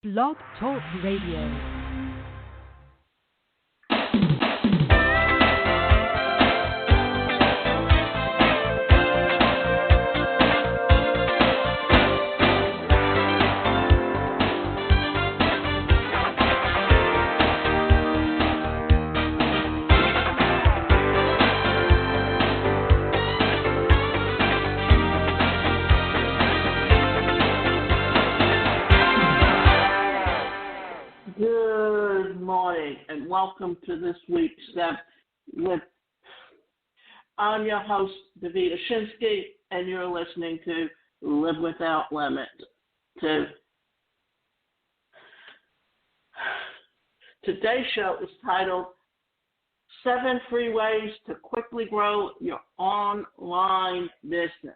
Blog Talk Radio. Good morning and welcome to this week's Step with. I'm your host, Davida Shinsky, and you're listening to Live Without Limit. Today's show is titled 7 Free Ways to Quickly Grow Your Online Business.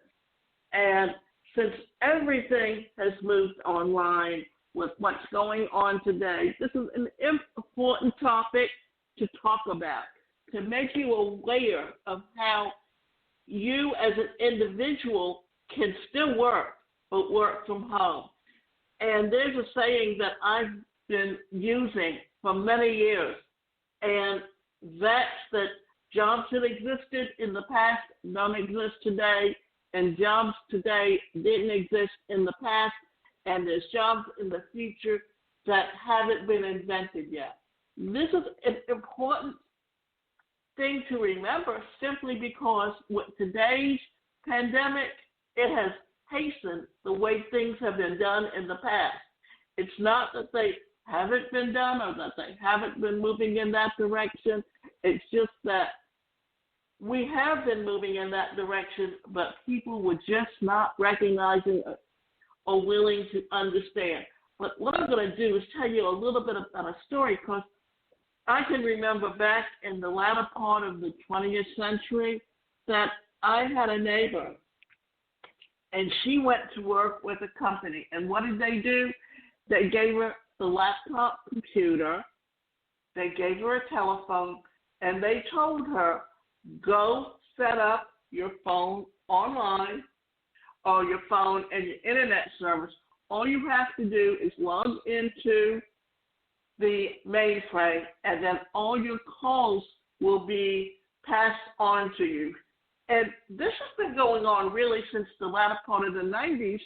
And since everything has moved online, with what's going on today, this is an important topic to talk about, to make you aware of how you as an individual can still work, but work from home. And there's a saying that I've been using for many years, and that's that jobs that existed in the past don't exist today, and jobs today didn't exist in the past, and there's jobs in the future that haven't been invented yet. This is an important thing to remember simply because with today's pandemic, it has hastened the way things have been done in the past. It's not that they haven't been done or that they haven't been moving in that direction. It's just that we have been moving in that direction, but people were just not recognizing or willing to understand. But what I'm going to do is tell you a little bit about a story, because I can remember back in the latter part of the 20th century that I had a neighbor, and she went to work with a company. And what did they do? They gave her the laptop computer, they gave her a telephone, and they told her, go set up your phone online or your phone and your internet service. All you have to do is log into the mainframe, and then all your calls will be passed on to you. And this has been going on really since the latter part of the 90s,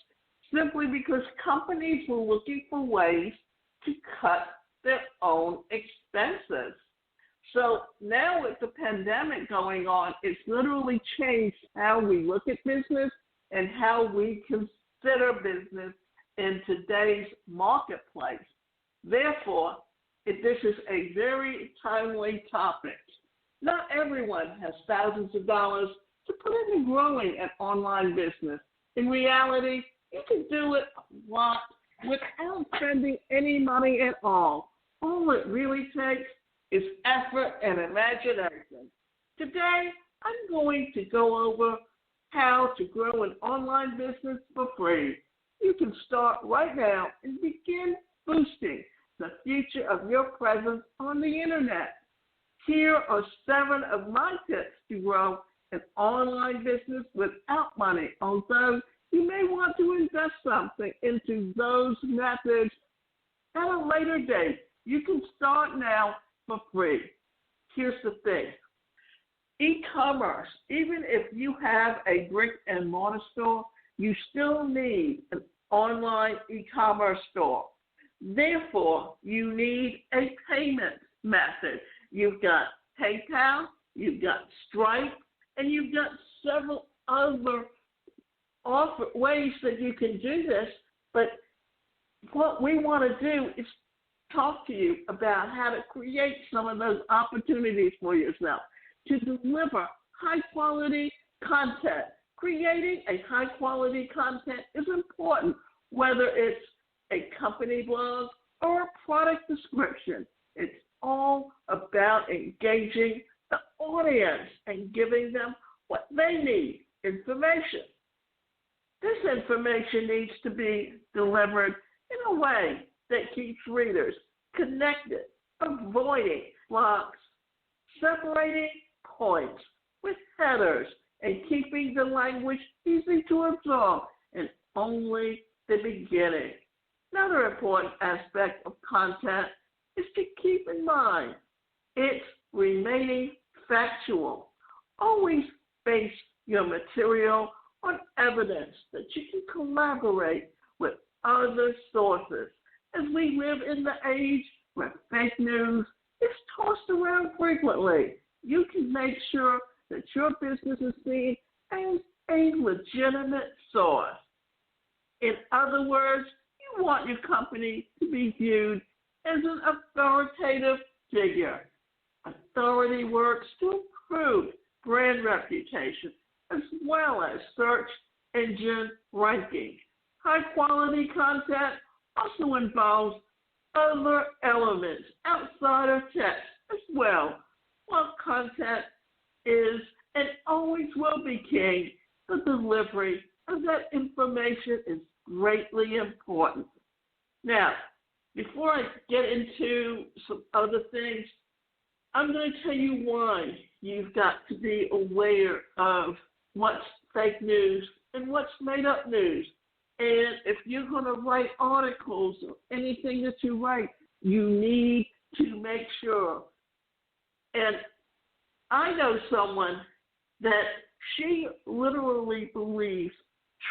simply because companies were looking for ways to cut their own expenses. So now with the pandemic going on, it's literally changed how we look at business and how we consider business in today's marketplace. Therefore, this is a very timely topic. Not everyone has thousands of dollars to put into growing an online business. In reality, you can do it a lot without spending any money at all. All it really takes is effort and imagination. Today, I'm going to go over how to grow an online business for free. You can start right now and begin boosting the future of your presence on the internet. Here are 7 of my tips to grow an online business without money, although you may want to invest something into those methods at a later date. You can start now for free. Here's the thing. E-commerce, even if you have a brick and mortar store, you still need an online e-commerce store. Therefore, you need a payment method. You've got PayPal, you've got Stripe, and you've got several other ways that you can do this. But what we want to do is talk to you about how to create some of those opportunities for yourself to deliver high-quality content. Creating a high-quality content is important, whether it's a company blog or a product description. It's all about engaging the audience and giving them what they need, information. This information needs to be delivered in a way that keeps readers connected, avoiding blocks, separating points with headers, and keeping the language easy to absorb, and only the beginning. Another important aspect of content is to keep in mind it's remaining factual. Always base your material on evidence that you can collaborate with other sources. As we live in the age where fake news is tossed around frequently, you can make sure that your business is seen as a legitimate source. In other words, you want your company to be viewed as an authoritative figure. Authority works to improve brand reputation as well as search engine ranking. High-quality content also involves other elements outside of text as well. While content is and always will be king, the delivery of that information is greatly important. Now, before I get into some other things, I'm going to tell you why you've got to be aware of what's fake news and what's made up news. And if you're going to write articles or anything that you write, you need to make sure. And I know someone that she literally believes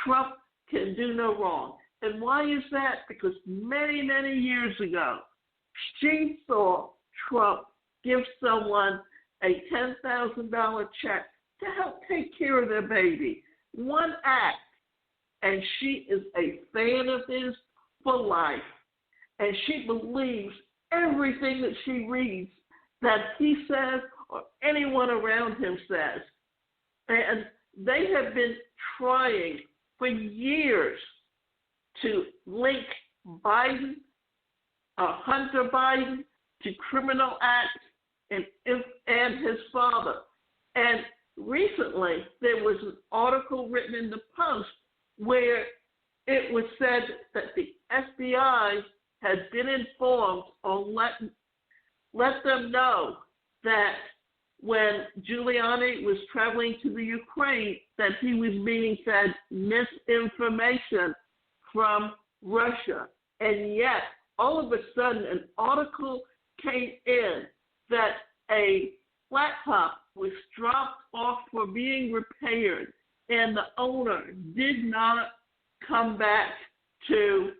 Trump can do no wrong. And why is that? Because many, many years ago, she saw Trump give someone a $10,000 check to help take care of their baby. One act. And she is a fan of his for life. And she believes everything that she reads that he says or anyone around him says. And they have been trying for years to link Biden, Hunter Biden, to criminal acts and his father. And recently, there was an article written in the Post where it was said that the FBI had been informed or let them know that when Giuliani was traveling to the Ukraine, that he was being fed misinformation from Russia. And yet, all of a sudden, an article came in that a laptop was dropped off for being repaired, and the owner did not come back to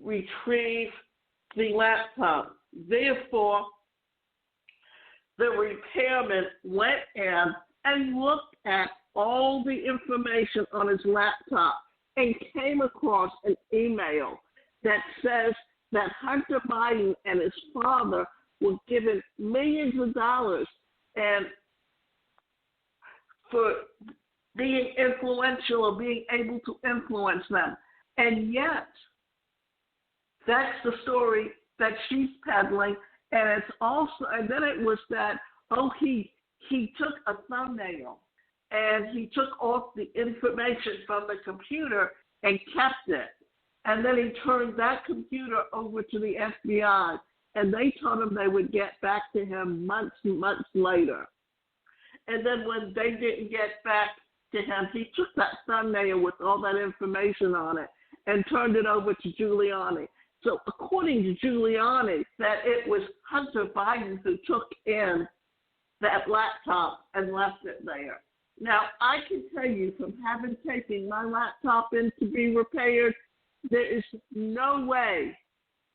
retrieve the laptop. Therefore, the repairman went in and looked at all the information on his laptop and came across an email that says that Hunter Biden and his father were given millions of dollars and for being influential or being able to influence them. And yet, that's the story that she's peddling. And it's also, and then it was that, he took a thumbnail and he took off the information from the computer and kept it. And then he turned that computer over to the FBI, and they told him they would get back to him months and months later. And then when they didn't get back to him, he took that thumbnail with all that information on it and turned it over to Giuliani. So according to Giuliani, that it was Hunter Biden who took in that laptop and left it there. Now, I can tell you from having taken my laptop in to be repaired, there is no way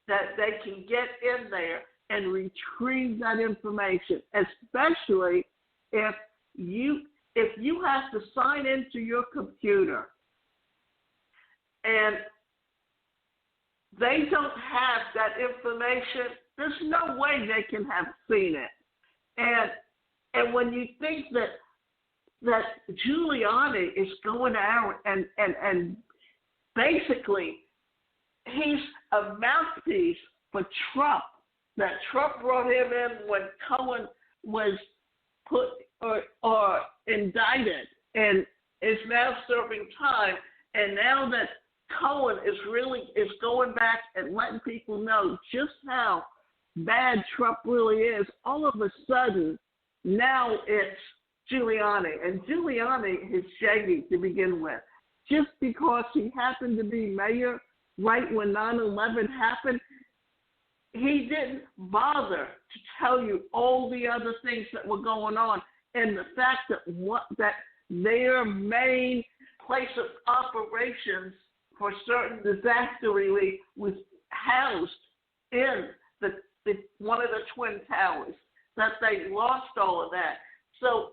that they can get in there and retrieve that information, especially if you have to sign into your computer and they don't have that information. There's no way they can have seen it. And when you think that Giuliani is going out and basically he's a mouthpiece for Trump, that Trump brought him in when Cohen was put or indicted and is now serving time, and now that Cohen is going back and letting people know just how bad Trump really is, all of a sudden, now it's Giuliani. And Giuliani is shady to begin with. Just because he happened to be mayor right when 9/11 happened, he didn't bother to tell you all the other things that were going on, and the fact that their main place of operations for certain disaster relief was housed in one of the Twin Towers, that they lost all of that. So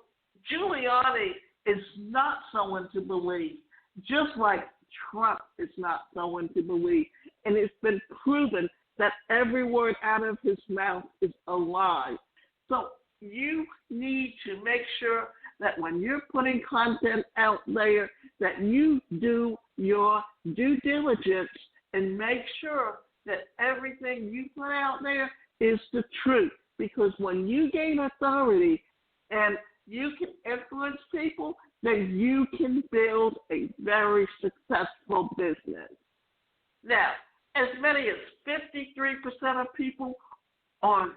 Giuliani is not someone to believe, just like Trump is not someone to believe. And it's been proven that every word out of his mouth is a lie. So you need to make sure that when you're putting content out there, that you do your due diligence and make sure that everything you put out there is the truth. Because when you gain authority and you can influence people, then you can build a very successful business. Now, as many as 53% of people on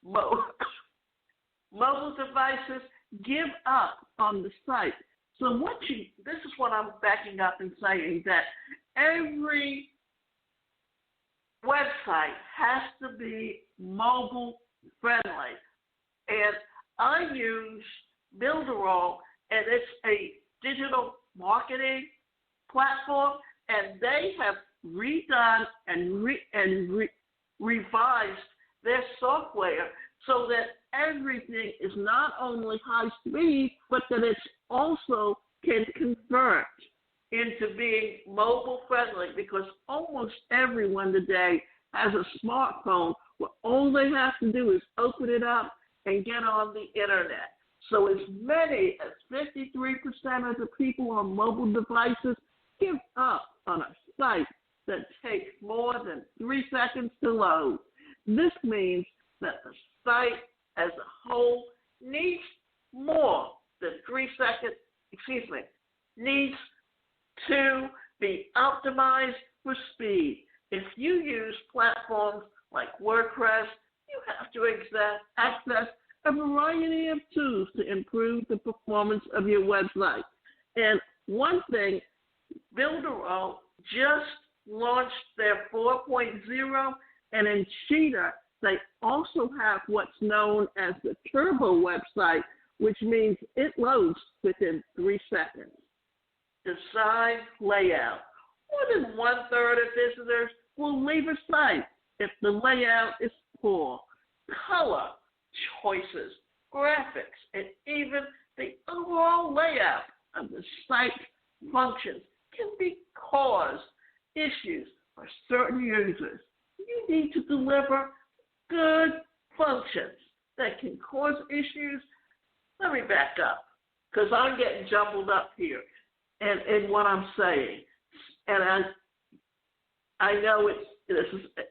mobile devices give up on the site. So this is what I'm backing up and saying, that every website has to be mobile friendly. And I use Builderall, and it's a digital marketing platform, and they have redone and revised their software so that everything is not only high speed, but that it also can convert into being mobile friendly, because almost everyone today has a smartphone where all they have to do is open it up and get on the internet. So as many as 53% of the people on mobile devices give up on a site that takes more than 3 seconds to load. This means that the site as a whole needs more than 3 seconds, needs to be optimized for speed. If you use platforms like WordPress, you have to access a variety of tools to improve the performance of your website. And one thing, Builderall just launched their 4.0, and in Cheetah, they also have what's known as the Turbo website, which means it loads within 3 seconds. Design layout. More than 1/3 of visitors will leave a site if the layout is poor. Color choices, graphics, and even the overall layout of the site functions can cause issues for certain users. You need to deliver good functions that can cause issues. Let me back up, because I'm getting jumbled up here in what I'm saying. And I know this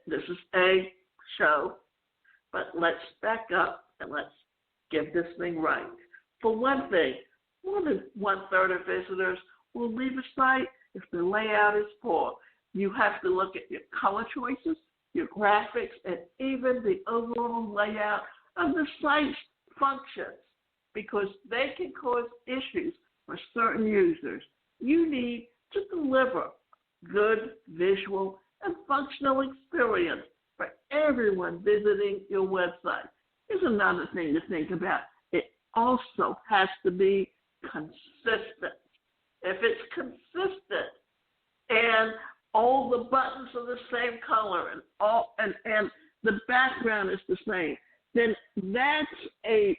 is a show, but let's back up and let's get this thing right. For one thing, more than 1/3 of visitors will leave a site if the layout is poor. You have to look at your color choices, your graphics, and even the overall layout of the site's functions, because they can cause issues for certain users. You need to deliver good visual and functional experience for everyone visiting your website. Here's another thing to think about. It also has to be consistent. If it's consistent and all the buttons are the same color and the background is the same, then that's a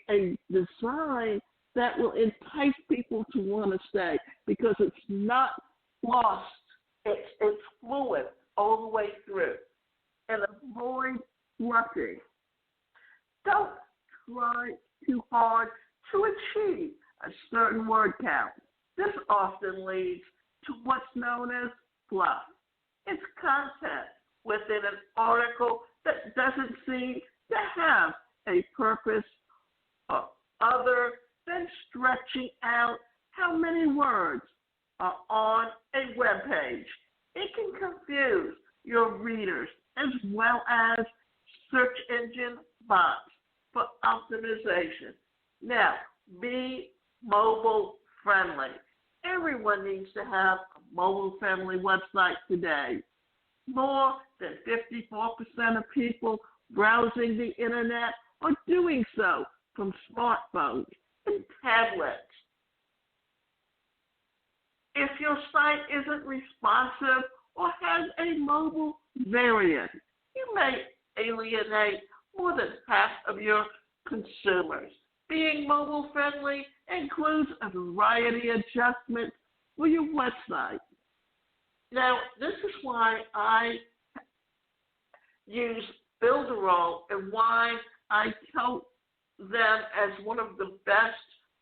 design that will entice people to want to stay, because it's not lost. It's fluid all the way through. And avoid rushing. Don't try too hard to achieve a certain word count. This often leads to what's known as fluff. It's content within an article that doesn't seem to have a purpose other than stretching out how many words are on a web page. It can confuse your readers as well as search engine bots for optimization. Now, be mobile friendly. Everyone needs to have a mobile-friendly website today. More than 54% of people browsing the internet are doing so from smartphones and tablets. If your site isn't responsive or has a mobile variant, you may alienate more than half of your consumers. Being mobile-friendly includes a variety of adjustments for your website. Now, this is why I use Builderall and why I tout them as one of the best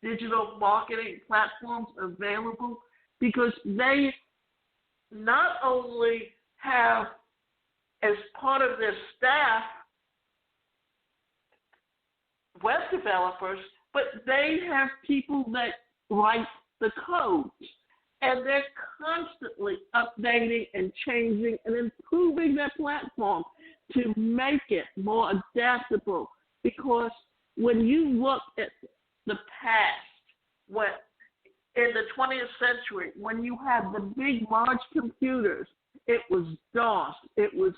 digital marketing platforms available, because they not only have, as part of their staff, web developers, but they have people that write the codes. And they're constantly updating and changing and improving their platform to make it more adaptable. Because when you look at the past, when in the 20th century, when you had the big, large computers, it was DOS. It was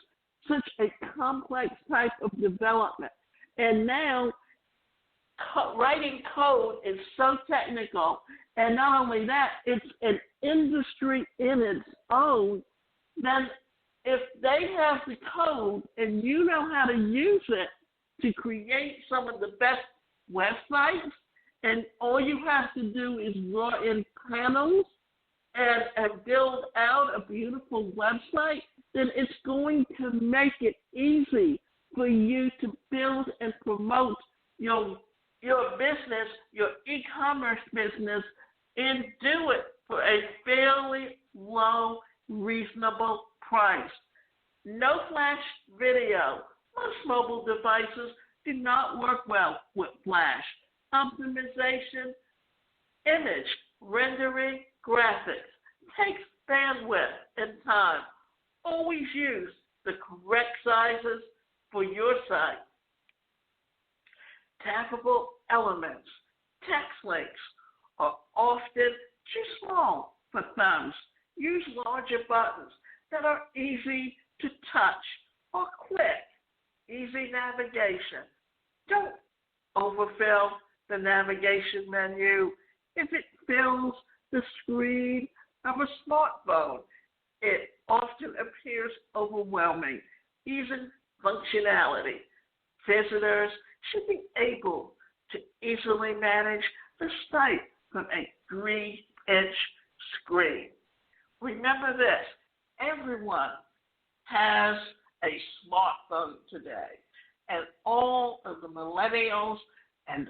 such a complex type of development. And now, writing code is so technical. And not only that, it's an industry in its own. Then if they have the code and you know how to use it to create some of the best websites, and all you have to do is draw in panels and build out a beautiful website, then it's going to make it easy for you to build and promote your business, your e-commerce business, and do it for a fairly low, reasonable price. No flash video. Most mobile devices do not work well with flash. Optimization, image, rendering, graphics takes bandwidth and time. Always use the correct sizes for your site. Tappable elements, text links are often too small for thumbs. Use larger buttons that are easy to touch or click. Easy navigation. Don't overfill the navigation menu. If it fills the screen of a smartphone, it often appears overwhelming. Even functionality. Visitors should be able to easily manage the site from a 3-inch screen. Remember this, everyone has a smartphone today, and all of the millennials and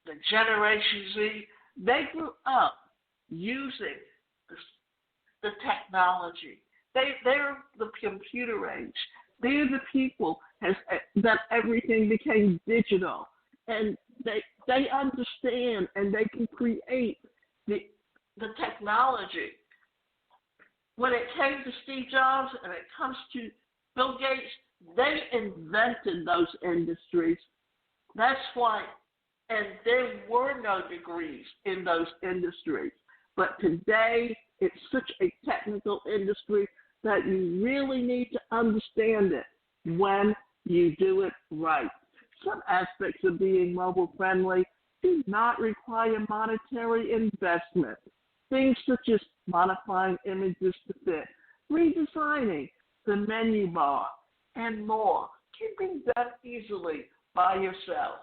the Generation Z, they grew up using the technology. They're the computer age. They're the people that everything became digital, and they understand and they can create the technology. When it came to Steve Jobs and it comes to Bill Gates, they invented those industries. That's why, and there were no degrees in those industries. But today, it's such a technical industry that you really need to understand it when you do it right. Some aspects of being mobile friendly do not require monetary investment. Things such as modifying images to fit, redesigning the menu bar, and more can be done easily by yourself.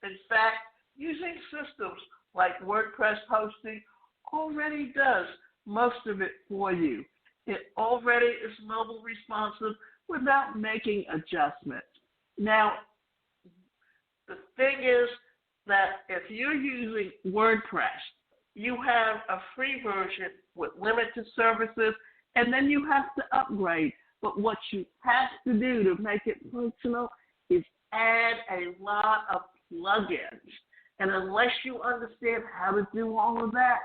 In fact, using systems like WordPress hosting already does most of it for you. It already is mobile responsive without making adjustments. Now, the thing is that if you're using WordPress, you have a free version with limited services, and then you have to upgrade. But what you have to do to make it functional is add a lot of plugins. And unless you understand how to do all of that,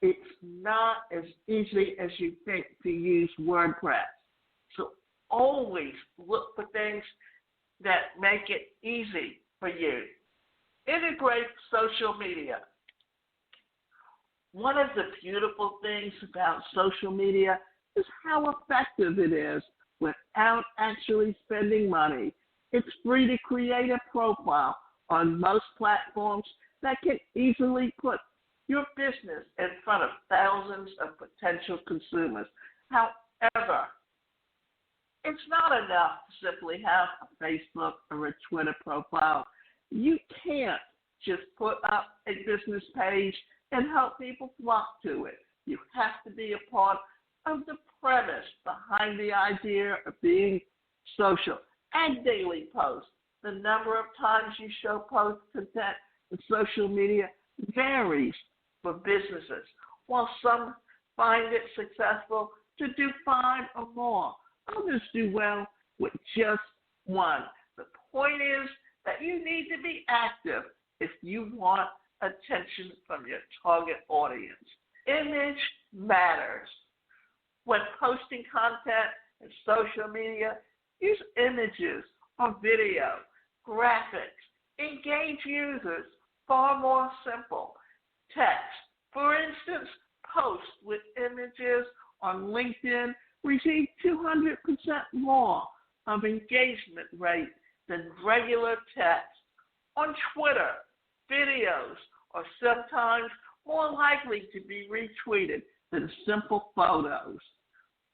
it's not as easy as you think to use WordPress. So always look for things that make it easy for you. Integrate social media. One of the beautiful things about social media is how effective it is without actually spending money. It's free to create a profile on most platforms that can easily put your business in front of thousands of potential consumers. However, it's not enough to simply have a Facebook or a Twitter profile. You can't just put up a business page and help people flock to it. You have to be a part of the premise behind the idea of being social. And daily posts. The number of times you show post content in social media varies for businesses. While some find it successful to do 5 or more, others do well with just 1. The point is that you need to be active if you want attention from your target audience. Image matters. When posting content in social media, use images or video, graphics. Engage users. Far more simple. Text. For instance, posts with images on LinkedIn receive 200% more of engagement rate than regular text. On Twitter, videos are sometimes more likely to be retweeted than simple photos.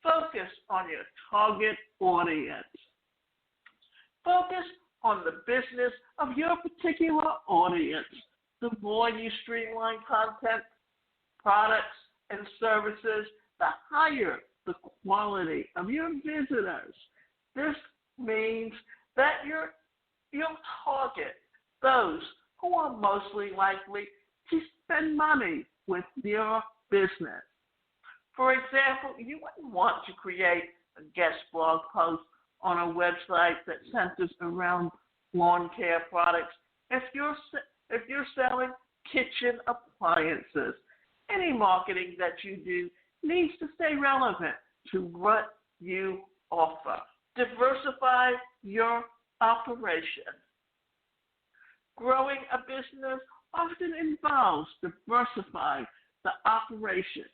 Focus on your target audience. Focus on the business of your particular audience. The more you streamline content, products, and services, the higher the quality of your visitors. This means that you'll target those who are mostly likely to spend money with your business. For example, you wouldn't want to create a guest blog post on a website that centers around lawn care products if you're selling kitchen appliances. Any marketing that you do needs to stay relevant to what you offer. Diversify your operation. Growing a business often involves diversifying the operation.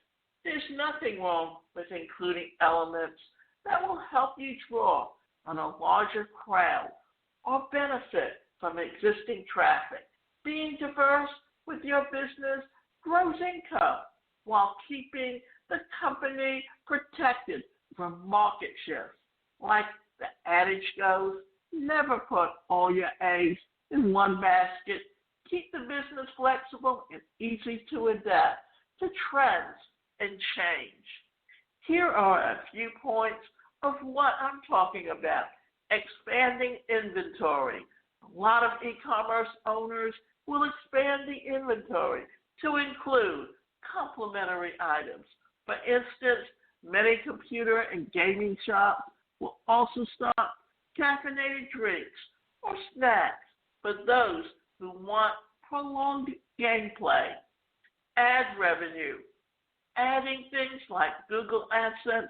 There's nothing wrong with including elements that will help you draw on a larger crowd or benefit from existing traffic. Being diverse with your business grows income while keeping the company protected from market shifts. Like the adage goes, never put all your eggs in one basket. Keep the business flexible and easy to adapt to trends and change. Here are a few points of what I'm talking about. Expanding inventory. A lot of e-commerce owners will expand the inventory to include complementary items. For instance, many computer and gaming shops will also stock caffeinated drinks or snacks for those who want prolonged gameplay. Ad revenue. Adding things like Google AdSense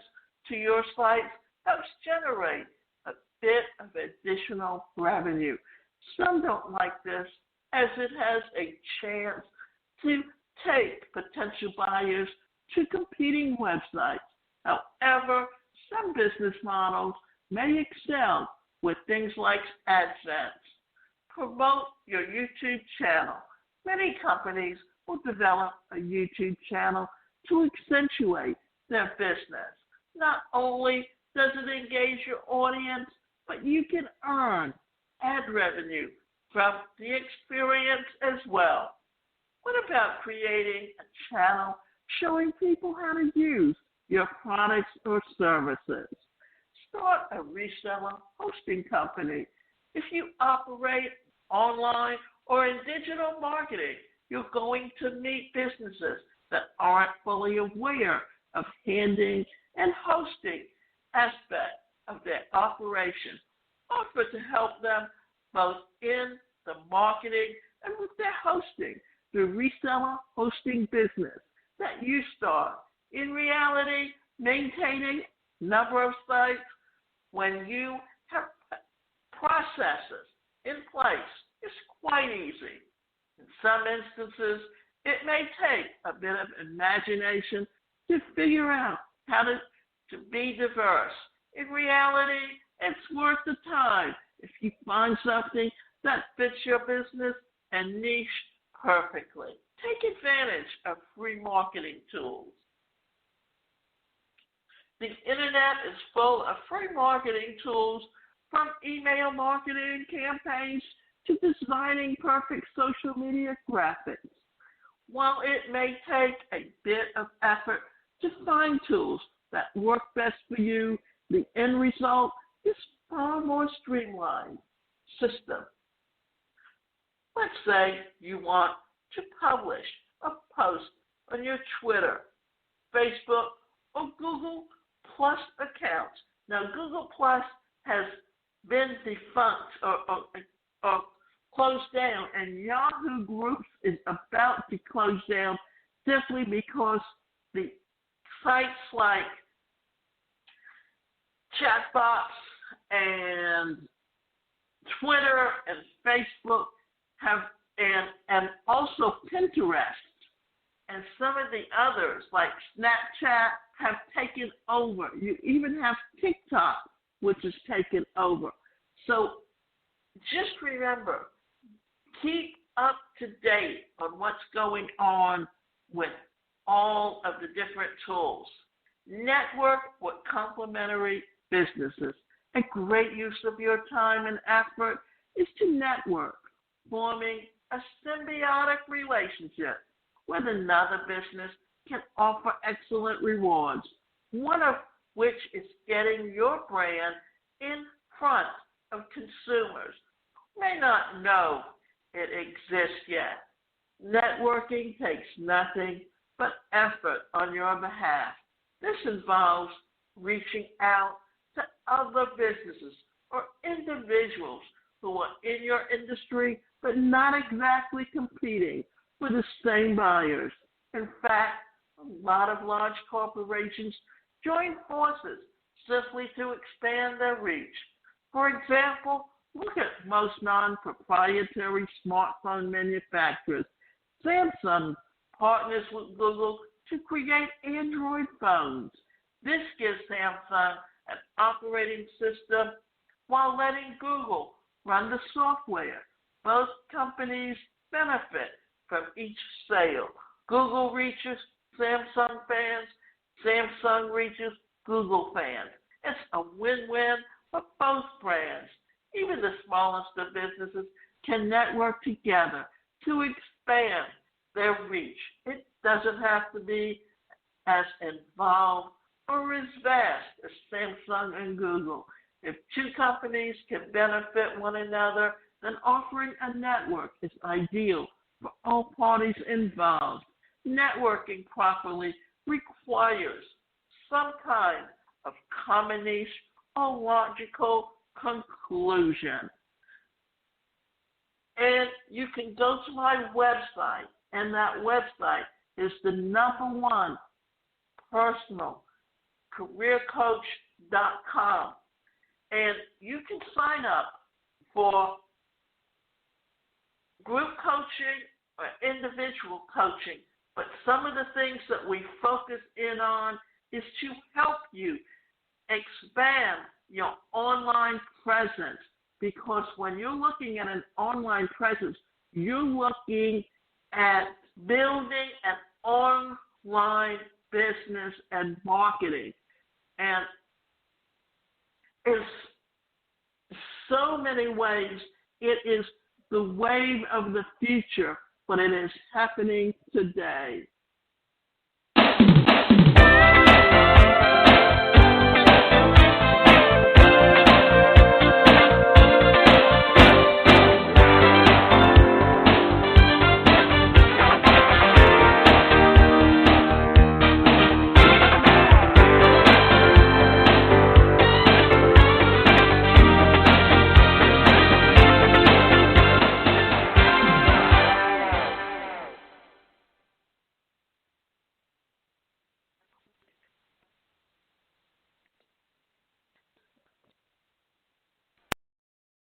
to your site helps generate a bit of additional revenue. Some don't like this as it has a chance to take potential buyers to competing websites. However, some business models may excel with things like AdSense. Promote your YouTube channel. Many companies will develop a YouTube channel to accentuate their business. Not only does it engage your audience, but you can earn ad revenue from the experience as well. What about creating a channel showing people how to use your products or services? Start a reseller hosting company. If you operate online or in digital marketing, you're going to meet businesses that aren't fully aware of handling and hosting aspect of their operation. Offer to help them both in the marketing and with their hosting, the reseller hosting business that you start. In reality, maintaining number of sites when you have processes in place is quite easy. In some instances, It may take a bit of imagination to figure out how to be diverse. In reality, it's worth the time if you find something that fits your business and niche perfectly. Take advantage of free marketing tools. The internet is full of free marketing tools, from email marketing campaigns to designing perfect social media graphics. While it may take a bit of effort to find tools that work best for you, the end result is far more streamlined system. Let's say you want to publish a post on your Twitter, Facebook, or Google Plus accounts. Now, Google Plus has been defunct or closed down, and Yahoo Groups is about to close down simply because the sites like chatbots and Twitter and Facebook have, and also Pinterest and some of the others like Snapchat have taken over. You even have TikTok, which has taken over. So just remember, keep up to date on what's going on with all of the different tools. Network with complementary businesses. A great use of your time and effort is to network, forming a symbiotic relationship with another business can offer excellent rewards, one of which is getting your brand in front of consumers who may not know it exists yet. Networking takes nothing but effort on your behalf. This involves reaching out to other businesses or individuals who are in your industry but not exactly competing for the same buyers. In fact, a lot of large corporations join forces simply to expand their reach. For example, look at most non-proprietary smartphone manufacturers. Samsung partners with Google to create Android phones. This gives Samsung an operating system while letting Google run the software. Both companies benefit from each sale. Google reaches Samsung fans, Samsung reaches Google fans. It's a win-win for both brands. Even the smallest of businesses can network together to expand their reach. It doesn't have to be as involved or as vast as Samsung and Google. If two companies can benefit one another, then offering a network is ideal for all parties involved. Networking properly requires some kind of common niche or logical conclusion. And you can go to my website, and that website is the #1 personal careercoach.com. And you can sign up for group coaching or individual coaching. But some of the things that we focus in on is to help you expand your online presence. Because when you're looking at an online presence, you're looking at building an online business and marketing. And in so many ways, it is the wave of the future, but it is happening today.